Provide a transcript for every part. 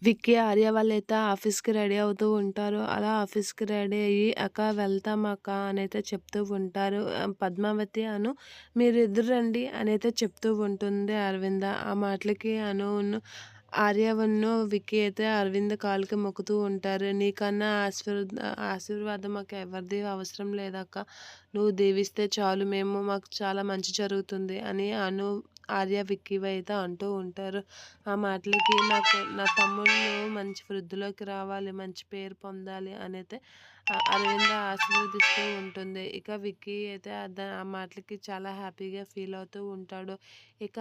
విక్కీ, ఆర్య వాళ్ళైతే ఆఫీస్‌కి రెడీ అవుతూ ఉంటారు. అలా ఆఫీస్‌కి రెడీ అయ్యి, "అక్క వెళ్తాం అక్క" అనైతే చెప్తూ ఉంటారు. పద్మావతి "మీరిద్దరు రండి" అనైతే చెప్తూ ఉంటుంది అరవింద. ఆ మాటలకి విక్కీ అయితే అరవింద్ కాళ్ళకి మొక్కుతూ ఉంటారు. "నీకన్నా ఆశీర్వాదం మాకు ఎవరిది అవసరం లేదక్క. నువ్వు దీవిస్తే చాలు మాకు చాలా మంచి జరుగుతుంది" అని ఆర్య, విక్కీ అయితే అంటూ ఉంటారు. ఆ మాటలకి నా తమ్ముళ్ళు మంచి వృద్ధిలోకి రావాలి, మంచి పేరు పొందాలి అనైతే అరవింద ఆశీర్వదిస్తూ ఉంటుంది. ఇక విక్కీ అయితే ఆ మాటలకి చాలా హ్యాపీగా ఫీల్ అవుతూ ఉంటాడు. ఇక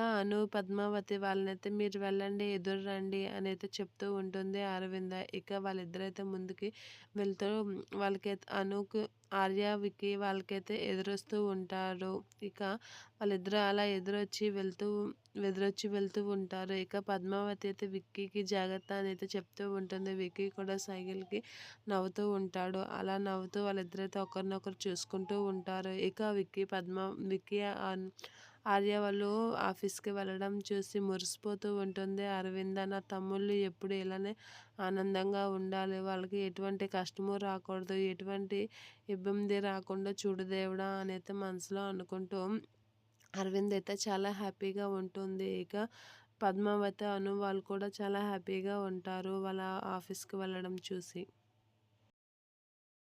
పద్మావతి వాళ్ళనైతే "మీరు వెళ్ళండి, ఎదురు రండి" అనైతే చెప్తూ ఉంటుంది అరవింద. ఇక వాళ్ళిద్దరైతే ముందుకి వెళ్తూ వాళ్ళకైతే ఆర్య, విక్కీ వాళ్ళకైతే ఎదురొస్తూ ఉంటారు. ఇక వాళ్ళిద్దరూ అలా ఎదురొచ్చి వెళ్తూ ఉంటారు. ఇక పద్మావతి అయితే విక్కీకి జాగ్రత్త అనైతే చెప్తూ ఉంటుంది. విక్కీ కూడా సైగలకి నవ్వుతూ ఉంటాడు. అలా నవ్వుతూ వాళ్ళిద్దరైతే ఒకరినొకరు చూసుకుంటూ ఉంటారు. ఇక విక్కీ ఆర్య వాళ్ళు ఆఫీస్‌కి వెళ్ళడం చూసి మురిసిపోతూ ఉంటుంది అరవింద. "నా తమ్ముళ్ళు ఎప్పుడు ఇలానే ఆనందంగా ఉండాలి. వాళ్ళకి ఎటువంటి కష్టము రాకూడదు. ఎటువంటి ఇబ్బంది రాకుండా చూడు దేవుడా" అనైతే మనసులో అనుకుంటూ అరవింద్ అయితే చాలా హ్యాపీగా ఉంటుంది. ఇక పద్మావతి, వాళ్ళు కూడా చాలా హ్యాపీగా ఉంటారు వాళ్ళ ఆఫీస్‌కి వెళ్ళడం చూసి.